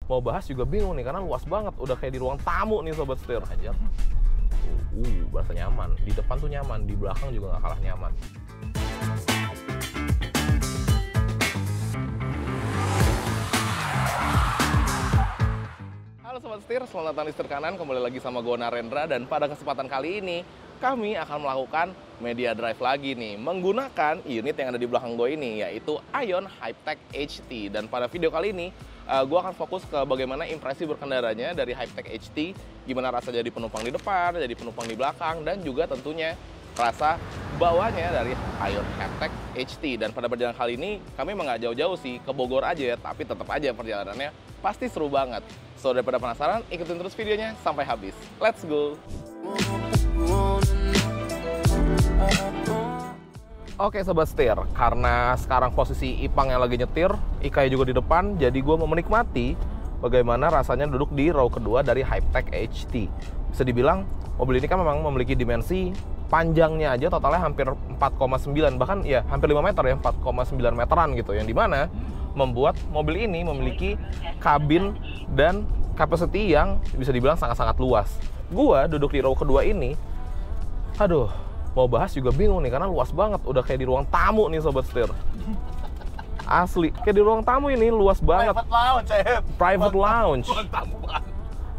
mau bahas juga bingung nih karena luas banget, udah kayak di ruang tamu nih sobat setir. Aja berasa nyaman, di depan tuh nyaman, di belakang juga nggak kalah nyaman. Halo sobat setir, selamat datang di setir kanan, kembali lagi sama gue Narendra. Dan pada kesempatan kali ini kami akan melakukan media drive lagi nih, menggunakan unit yang ada di belakang gue ini, yaitu Aion Hypetech HT. Dan pada video kali ini gue akan fokus ke bagaimana impresi berkendaranya dari Hypetech HT, gimana rasa jadi penumpang di depan, jadi penumpang di belakang, dan juga tentunya rasa bawahnya dari Aion Hypetech HT. Dan pada perjalanan kali ini kami nggak jauh-jauh sih, ke Bogor aja ya, tapi tetap aja perjalanannya pasti seru banget. So daripada penasaran, ikutin terus videonya sampai habis. Let's go! Oke sobat setir, karena sekarang posisi Ipang yang lagi nyetir, Ikai juga di depan, jadi gue mau menikmati bagaimana rasanya duduk di row kedua dari Hypetech HT. Bisa dibilang mobil ini kan memang memiliki dimensi panjangnya aja totalnya hampir 4,9, bahkan ya hampir 5 meter ya, 4,9 meteran gitu, yang dimana membuat mobil ini memiliki kabin dan capacity yang bisa dibilang sangat-sangat luas. Gua duduk di row kedua ini, aduh, mau bahas juga bingung nih karena luas banget, udah kayak di ruang tamu nih sobat setir. Asli, kayak di ruang tamu ini luas banget. Private lounge, Private lounge. Ruang tamu banget.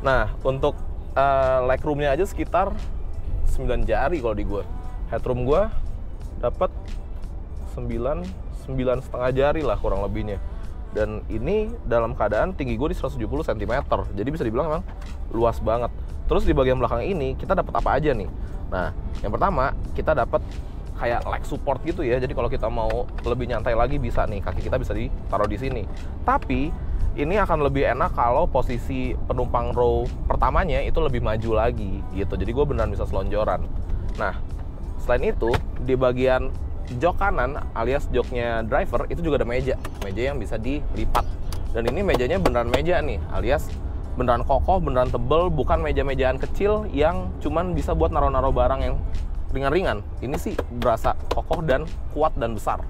Nah, untuk legroomnya aja sekitar 9 jari kalau di gua. Headroom gua dapat 9,5 jari lah kurang lebihnya. Dan ini dalam keadaan tinggi gue di 170 cm. Jadi bisa dibilang memang luas banget. Terus di bagian belakang ini kita dapat apa aja nih? Nah, yang pertama kita dapat kayak leg support gitu ya. Jadi kalau kita mau lebih nyantai lagi bisa nih, kaki kita bisa ditaruh di sini. Tapi ini akan lebih enak kalau posisi penumpang row pertamanya itu lebih maju lagi gitu. Jadi gue beneran bisa selonjoran. Nah, selain itu di bagian jok kanan alias joknya driver itu juga ada meja yang bisa dilipat. Dan ini mejanya beneran meja nih, alias beneran kokoh, beneran tebel, bukan meja-mejaan kecil yang cuman bisa buat naruh-naruh barang yang ringan-ringan. Ini sih berasa kokoh dan kuat dan besar.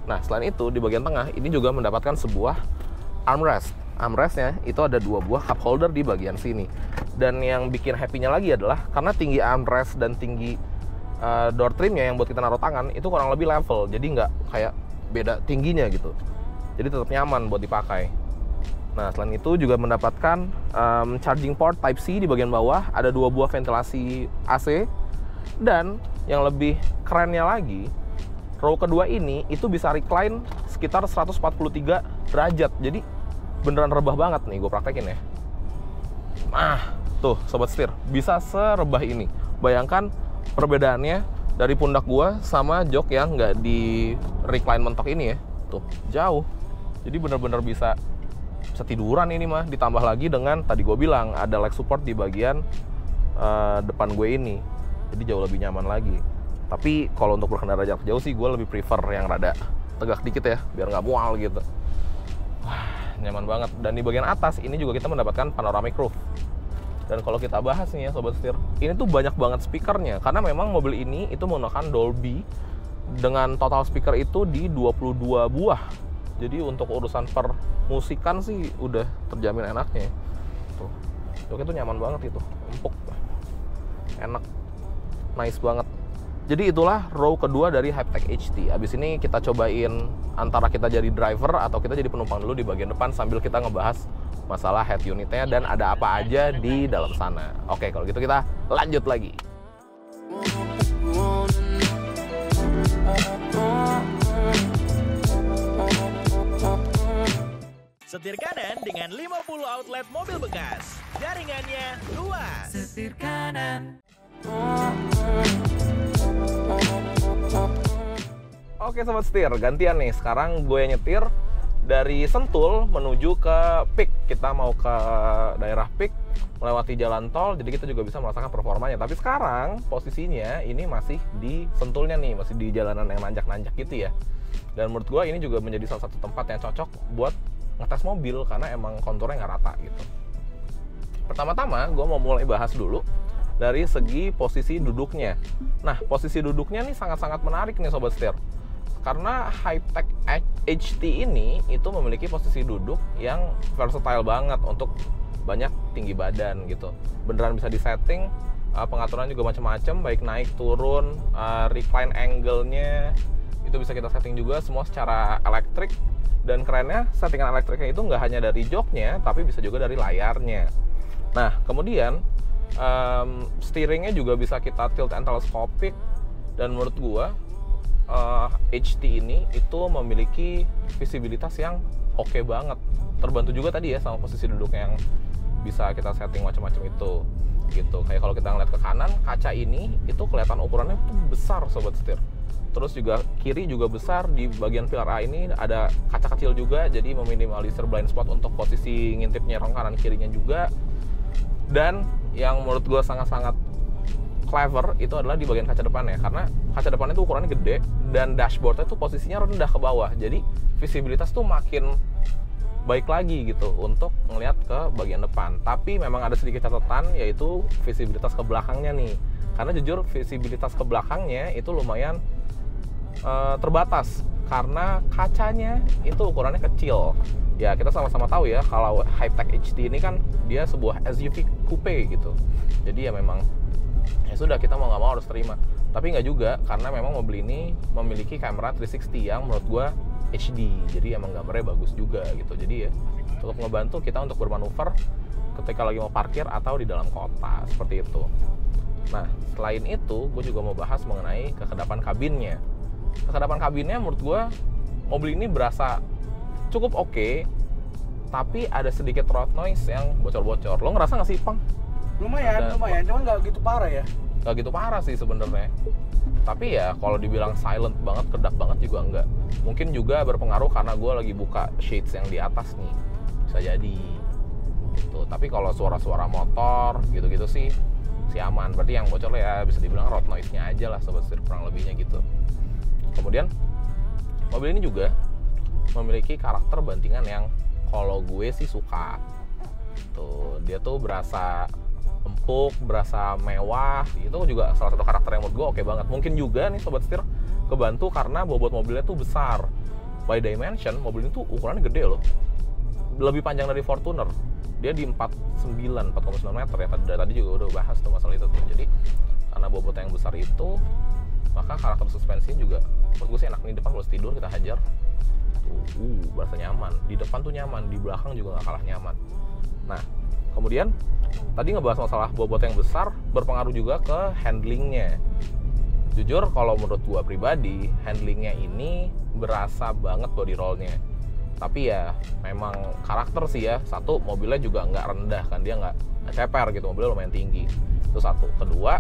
Nah, selain itu di bagian tengah ini juga mendapatkan sebuah armrest. Armrestnya itu ada 2 buah cup holder di bagian sini. Dan yang bikin happy-nya lagi adalah karena tinggi armrest dan tinggi door trimnya yang buat kita naruh tangan itu kurang lebih level. Jadi nggak kayak beda tingginya gitu. Jadi tetap nyaman buat dipakai. Nah, selain itu juga mendapatkan charging port Type-C di bagian bawah, ada 2 buah ventilasi AC, dan yang lebih kerennya lagi, row kedua ini itu bisa recline sekitar 143 derajat. Jadi beneran rebah banget nih, gue praktekin ya. Nah, tuh sobat setir, bisa serebah ini. Bayangkan perbedaannya dari pundak gue sama jok yang nggak di recline mentok ini ya. Tuh, jauh. Jadi bener-bener bisa tiduran ini mah, ditambah lagi dengan tadi gue bilang ada leg support di bagian depan gue ini, jadi jauh lebih nyaman lagi. Tapi kalau untuk berkendara jarak jauh sih gue lebih prefer yang rada tegak dikit ya, biar nggak mual gitu. Wah, nyaman banget. Dan di bagian atas ini juga kita mendapatkan panoramic roof. Dan kalau kita bahas nih ya sobat setir, ini tuh banyak banget speakernya karena memang mobil ini itu menggunakan Dolby dengan total speaker itu di 22 buah. Jadi untuk urusan per musikan sih udah terjamin enaknya. Tuh, joknya tuh nyaman banget itu, empuk, enak, nice banget. Jadi itulah row kedua dari Hypetech HT. Abis ini kita cobain antara kita jadi driver atau kita jadi penumpang dulu di bagian depan sambil kita ngebahas masalah head unitnya dan ada apa aja di dalam sana. Oke, kalau gitu kita lanjut lagi. Setir kanan dengan 50 outlet mobil bekas. Jaringannya luas. Setir kanan. Oke sobat setir, gantian nih. Sekarang gue yang nyetir dari Sentul menuju ke Pik. Kita mau ke daerah Pik melewati jalan tol, jadi kita juga bisa merasakan performanya. Tapi sekarang posisinya ini masih di Sentulnya nih, masih di jalanan yang nanjak-nanjak gitu ya. Dan menurut gue ini juga menjadi salah satu tempat yang cocok buat ngetes mobil karena emang konturnya nggak rata gitu. Pertama-tama gue mau mulai bahas dulu dari segi posisi duduknya. Nah, posisi duduknya nih sangat-sangat menarik nih sobat setir. Karena Hypertech HT ini itu memiliki posisi duduk yang versatile banget untuk banyak tinggi badan gitu. Beneran bisa disetting, pengaturan juga macam-macam, baik naik turun, recline angle-nya itu bisa kita setting juga semua secara elektrik. Dan kerennya settingan elektriknya itu nggak hanya dari joknya, tapi bisa juga dari layarnya. Nah kemudian steeringnya juga bisa kita tilt and telescopic, dan menurut gua HT ini itu memiliki visibilitas yang oke banget. Terbantu juga tadi ya sama posisi duduk yang bisa kita setting macam-macam itu gitu. Kayak kalau kita ngeliat ke kanan, kaca ini itu kelihatan ukurannya tuh besar sobat setir. Terus juga kiri juga besar, di bagian pilar A ini ada kaca kecil juga, jadi meminimalisir blind spot untuk posisi ngintip nyerong kanan kirinya juga. Dan yang menurut gue sangat-sangat clever itu adalah di bagian kaca depannya, karena kaca depannya itu ukurannya gede dan dashboardnya tuh posisinya rendah ke bawah, jadi visibilitas tuh makin baik lagi gitu untuk ngelihat ke bagian depan. Tapi memang ada sedikit catatan, yaitu visibilitas ke belakangnya nih, karena jujur visibilitas ke belakangnya itu lumayan terbatas karena kacanya itu ukurannya kecil. Ya kita sama-sama tahu ya kalau Hypertech HT ini kan dia sebuah SUV coupe gitu, jadi ya memang ya sudah, kita mau nggak mau harus terima. Tapi nggak juga, karena memang mobil ini memiliki kamera 360 yang menurut gua HD, jadi emang gambarnya bagus juga gitu. Jadi ya cukup ngebantu kita untuk bermanuver ketika lagi mau parkir atau di dalam kota seperti itu. Nah selain itu gue juga mau bahas mengenai kekedapan kabinnya. Kekedapan kabinnya menurut gua mobil ini berasa cukup oke, tapi ada sedikit road noise yang bocor-bocor. Lo ngerasa nggak sih, Pang? Lumayan, cuman nggak gitu parah ya. Nggak gitu parah sih sebenarnya. Tapi ya kalau dibilang silent banget, kedap banget juga enggak. Mungkin juga berpengaruh karena gue lagi buka shades yang di atas nih, bisa jadi gitu. Tapi kalau suara-suara motor gitu-gitu sih aman. Berarti yang bocor ya bisa dibilang road noise-nya aja lah sobat setir, kurang lebihnya gitu. Kemudian mobil ini juga memiliki karakter bantingan yang kalau gue sih suka. Tuh, dia tuh berasa empuk, berasa mewah. Itu juga salah satu karakter yang menurut gue oke banget. Mungkin juga nih sobat setir kebantu karena bobot mobilnya tuh besar. By dimension, mobil ini tuh ukurannya gede loh. Lebih panjang dari Fortuner. Dia di 4,9 meter ya. Tadi juga udah bahas tuh masalah itu tuh. Jadi karena bobot yang besar itu, maka karakter suspensinya juga menurut gue sih enak. Nih depan kalau tidur kita hajar tuh, berasa nyaman. Di depan tuh nyaman, di belakang juga nggak kalah nyaman. Nah kemudian tadi ngebahas masalah bobot yang besar berpengaruh juga ke handlingnya. Jujur kalau menurut gua pribadi, handlingnya ini berasa banget body rollnya. Tapi ya memang karakter sih ya. Satu, mobilnya juga nggak rendah kan, dia nggak ceper gitu, mobilnya lumayan tinggi. Itu satu. Kedua,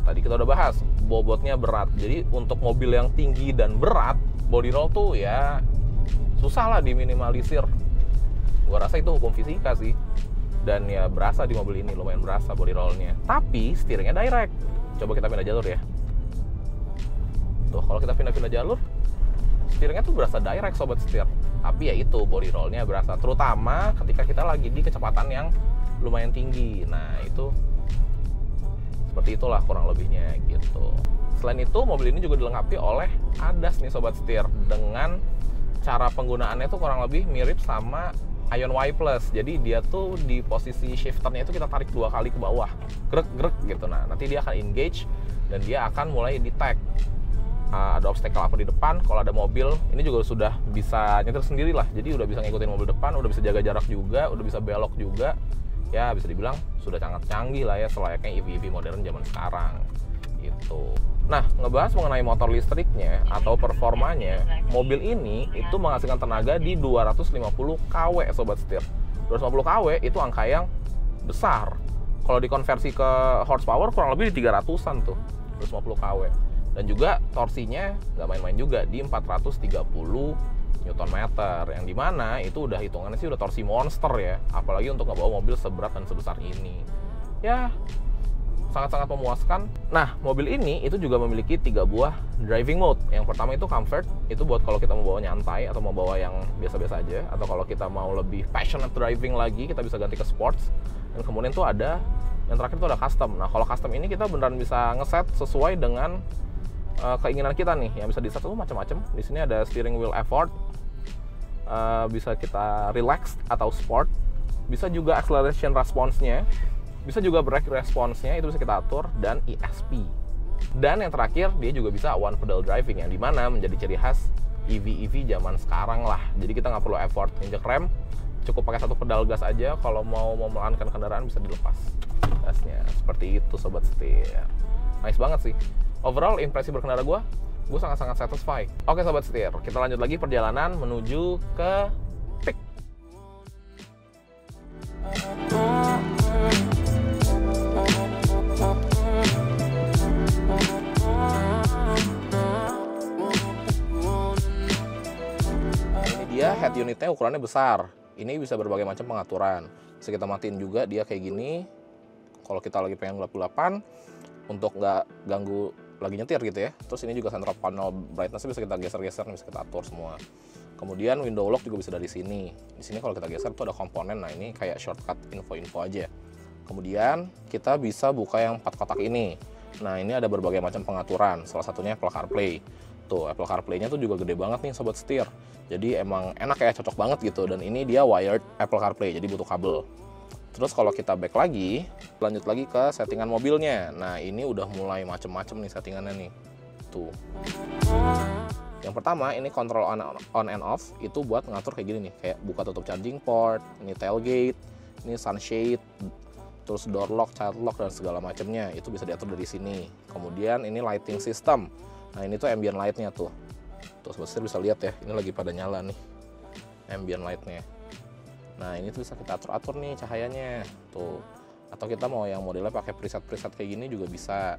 tadi kita udah bahas bobotnya berat. Jadi untuk mobil yang tinggi dan berat, body roll tuh ya susah lah diminimalisir. Gua rasa itu hukum fisika sih. Dan ya berasa di mobil ini, lumayan berasa body rollnya. Tapi steeringnya direct. Coba kita pindah jalur ya. Tuh kalau kita pindah jalur, steeringnya tuh berasa direct sobat setir. Tapi ya itu body rollnya berasa, terutama ketika kita lagi di kecepatan yang lumayan tinggi. Nah itu seperti itulah kurang lebihnya gitu. Selain itu mobil ini juga dilengkapi oleh ADAS nih sobat setir, dengan cara penggunaannya tuh kurang lebih mirip sama Ion Y Plus. Jadi dia tuh di posisi shifternya itu kita tarik 2 kali ke bawah, grek gitu. Nah nanti dia akan engage dan dia akan mulai detect ada obstacle apa di depan. Kalau ada mobil, ini juga sudah bisa nyetir sendiri lah. Jadi udah bisa ngikutin mobil depan, udah bisa jaga jarak juga, udah bisa belok juga. Ya bisa dibilang sudah sangat canggih lah ya, selayaknya EV-EV modern zaman sekarang gitu. Nah ngebahas mengenai motor listriknya atau performanya, mobil ini itu menghasilkan tenaga di 250 kW sobat setir. 250 kW itu angka yang besar. Kalau dikonversi ke horsepower kurang lebih di 300-an tuh 250 kW. Dan juga torsinya nggak main-main juga di 430 Nm, yang dimana itu udah hitungannya sih udah torsi monster ya, apalagi untuk ngebawa mobil seberat dan sebesar ini. Ya sangat-sangat memuaskan. Nah mobil ini itu juga memiliki 3 buah driving mode. Yang pertama itu comfort, itu buat kalau kita mau bawa nyantai atau mau bawa yang biasa-biasa aja, atau kalau kita mau lebih passionate driving lagi kita bisa ganti ke sports. Dan kemudian tuh ada yang terakhir itu ada custom. Nah kalau custom ini kita beneran bisa ngeset sesuai dengan keinginan kita nih yang bisa di-set tuh macam-macam. Di sini ada steering wheel effort, bisa kita relax atau sport, bisa juga acceleration response-nya, bisa juga brake response-nya itu bisa kita atur, dan ESP. Dan yang terakhir dia juga bisa one pedal driving yang dimana menjadi ciri khas EV zaman sekarang lah. Jadi kita nggak perlu effort injek rem, cukup pakai satu pedal gas aja. Kalau mau memelankan kendaraan bisa dilepas gasnya. Seperti itu sobat setir. Nice banget sih. Overall impresi berkendara gue sangat-sangat satisfy. Oke sobat setir, kita lanjut lagi perjalanan menuju ke peak. Ini dia head unitnya, ukurannya besar. Ini bisa berbagai macam pengaturan. Bisa kita matiin juga dia kayak gini. Kalau kita lagi pengen gelap-gelapan, untuk nggak ganggu lagi nyetir gitu ya. Terus ini juga central panel brightness bisa kita geser-geser, bisa kita atur semua. Kemudian window lock juga bisa dari sini. Di sini kalau kita geser tuh ada komponen. Nah ini kayak shortcut info-info aja. Kemudian kita bisa buka yang 4 kotak ini. Nah ini ada berbagai macam pengaturan. Salah satunya Apple CarPlay. Tuh Apple CarPlay-nya tuh juga gede banget nih sobat setir. Jadi emang enak ya, cocok banget gitu. Dan ini dia wired Apple CarPlay, jadi butuh kabel. Terus kalau kita back lagi, lanjut lagi ke settingan mobilnya. Nah ini udah mulai macem-macem nih settingannya nih. Tuh. Yang pertama ini control on and off, itu buat ngatur kayak gini nih, kayak buka tutup charging port, ini tailgate, ini sunshade, terus door lock, child lock dan segala macamnya itu bisa diatur dari sini. Kemudian ini lighting system. Nah ini tuh ambient light-nya tuh. Tuh sobat setir bisa lihat ya, ini lagi pada nyala nih ambient light-nya. Nah ini tuh bisa kita atur-atur nih cahayanya tuh, atau kita mau yang modelnya pakai preset-preset kayak gini juga bisa.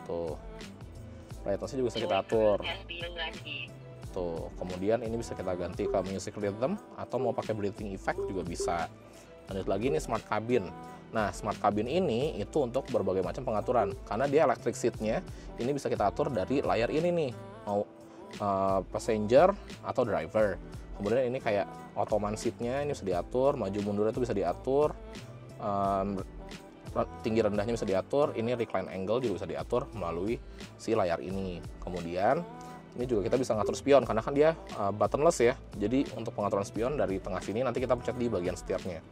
Tuh brightness-nya juga bisa kita atur tuh. Kemudian ini bisa kita ganti ke music rhythm atau mau pakai breathing effect juga bisa. Lanjut lagi nih smart cabin. Nah smart cabin ini itu untuk berbagai macam pengaturan, karena dia electric seat-nya ini bisa kita atur dari layar ini nih, mau passenger atau driver. Kemudian ini kayak ottoman seat-nya ini bisa diatur, maju mundurnya itu bisa diatur, tinggi rendahnya bisa diatur, ini recline angle juga bisa diatur melalui si layar ini. Kemudian ini juga kita bisa ngatur spion karena kan dia buttonless ya. Jadi untuk pengaturan spion dari tengah sini nanti kita pencet di bagian setirnya.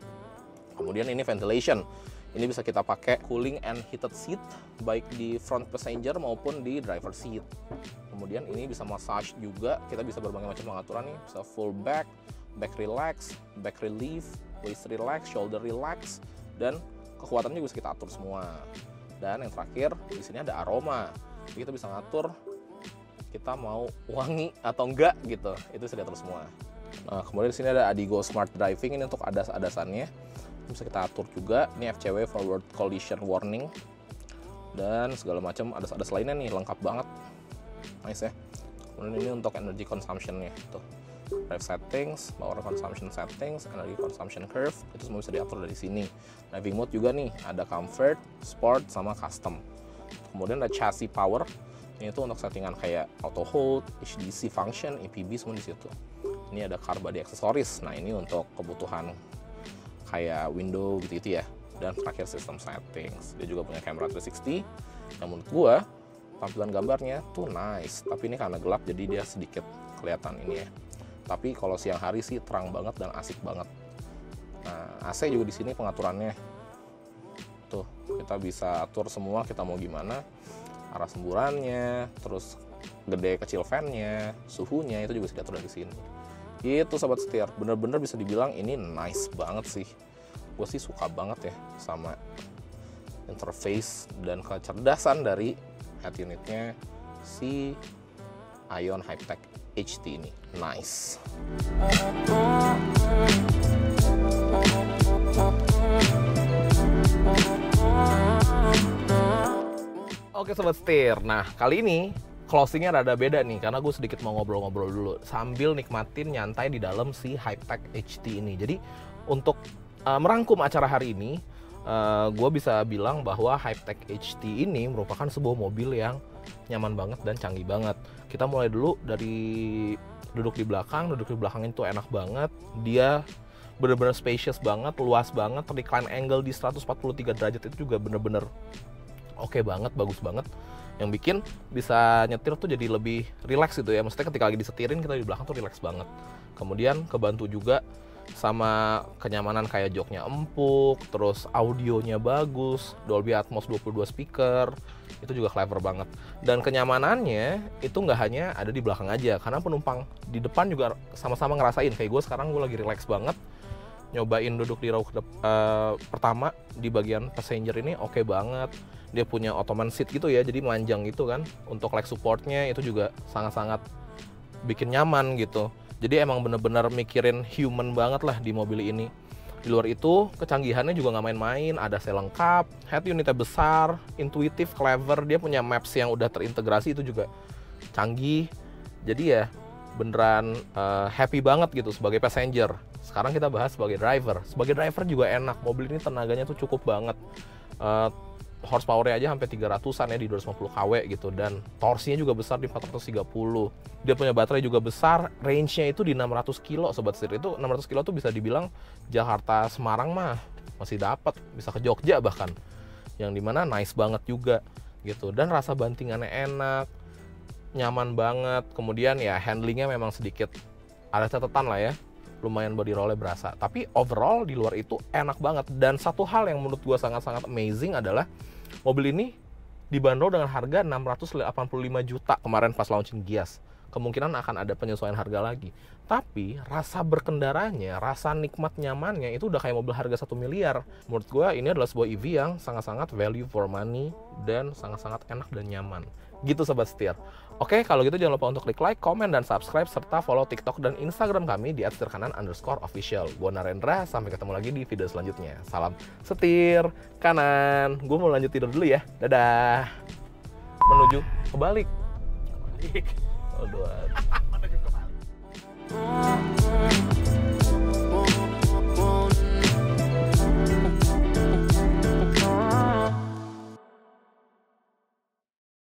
Kemudian ini ventilation. Ini bisa kita pakai cooling and heated seat baik di front passenger maupun di driver seat. Kemudian ini bisa massage juga, kita bisa berbagai macam pengaturan nih, bisa full back, back relax, back relief, waist relax, shoulder relax, dan kekuatannya juga bisa kita atur semua. Dan yang terakhir di sini ada aroma, jadi kita bisa ngatur kita mau wangi atau enggak gitu, itu bisa diatur semua. Nah kemudian di sini ada Adigo Smart Driving, ini untuk adas-adasannya bisa kita atur juga. Ini FCW forward collision warning dan segala macam adas-adas lainnya nih, lengkap banget, nice ya. Kemudian ini untuk energy consumption-nya tuh, drive settings, power consumption settings, energy consumption curve, itu semua bisa diatur dari sini. Driving mode juga nih, ada comfort, sport, sama custom. Kemudian ada chassis power, ini tuh untuk settingan kayak auto hold, HDC function, EPB semua di situ. Ini ada car body accessories, nah ini untuk kebutuhan kayak window gitu-gitu ya. Dan terakhir system settings, dia juga punya kamera 360 yang menurut gua tampilan gambarnya tuh nice, tapi ini karena gelap jadi dia sedikit kelihatan ini ya. Tapi kalau siang hari sih terang banget dan asik banget. Nah AC juga di sini pengaturannya tuh, kita bisa atur semua kita mau gimana, arah semburannya, terus gede kecil fan-nya, suhunya itu juga bisa diatur dari sini. Itu sobat setir, bener-bener bisa dibilang ini nice banget sih. Gue sih suka banget ya sama interface dan kecerdasan dari head unitnya si Ion Hypertech HT ini. Nice. Oke sobat setir, nah kali ini closingnya rada beda nih, karena gue sedikit mau ngobrol-ngobrol dulu sambil nikmatin nyantai di dalam si Hypertech HT ini. Jadi untuk merangkum acara hari ini, gue bisa bilang bahwa Hypertech HT ini merupakan sebuah mobil yang nyaman banget dan canggih banget. Kita mulai dulu dari duduk di belakang itu enak banget. Dia bener-bener spacious banget, luas banget, recline angle di 143 derajat itu juga bener-bener oke banget, bagus banget. yang bikin bisa nyetir tuh jadi lebih rileks gitu ya. Maksudnya ketika lagi disetirin kita di belakang tuh rileks banget. Kemudian kebantu juga sama kenyamanan kayak joknya empuk, terus audionya bagus, Dolby Atmos 22 speaker, itu juga clever banget. Dan kenyamanannya itu nggak hanya ada di belakang aja, karena penumpang di depan juga sama-sama ngerasain. Kayak gue sekarang gue lagi relax banget, nyobain duduk di row pertama di bagian passenger ini oke banget. Dia punya Ottoman seat gitu ya, jadi manjang gitu kan. Untuk leg supportnya itu juga sangat-sangat bikin nyaman gitu. Jadi emang bener-bener mikirin human banget lah di mobil ini. Di luar itu, kecanggihannya juga nggak main-main, ada selengkap, head unitnya besar, intuitif, clever, dia punya maps yang udah terintegrasi itu juga canggih. Jadi ya beneran happy banget gitu sebagai passenger. Sekarang kita bahas sebagai driver. Sebagai driver juga enak, mobil ini tenaganya tuh cukup banget. Horsepower-nya aja sampai 300-an ya di 250 kW gitu, dan torsinya juga besar di 430. Dia punya baterai juga besar, range-nya itu di 600 kilo sobat setir. Itu 600 kilo tuh bisa dibilang Jakarta Semarang mah masih dapat, bisa ke Jogja bahkan. Yang dimana nice banget juga gitu, dan rasa bantingannya enak, nyaman banget. Kemudian ya handlingnya memang sedikit ada catatan lah ya, lumayan body roll-nya berasa. Tapi overall di luar itu enak banget. Dan satu hal yang menurut gue sangat-sangat amazing adalah mobil ini dibanderol dengan harga 685 juta kemarin pas launching Gias. Kemungkinan akan ada penyesuaian harga lagi. Tapi rasa berkendaranya, rasa nikmat nyamannya itu udah kayak mobil harga 1 miliar. Menurut gue ini adalah sebuah EV yang sangat-sangat value for money dan sangat-sangat enak dan nyaman. Gitu sobat setir. Oke, kalau gitu jangan lupa untuk klik like, komen, dan subscribe, serta follow TikTok dan Instagram kami di @setirkanan_official. Gue Narendra, sampai ketemu lagi di video selanjutnya. Salam setir kanan. Gue mau lanjut tidur dulu ya. Dadah. Menuju kebalik. Aduh. Menuju kembali.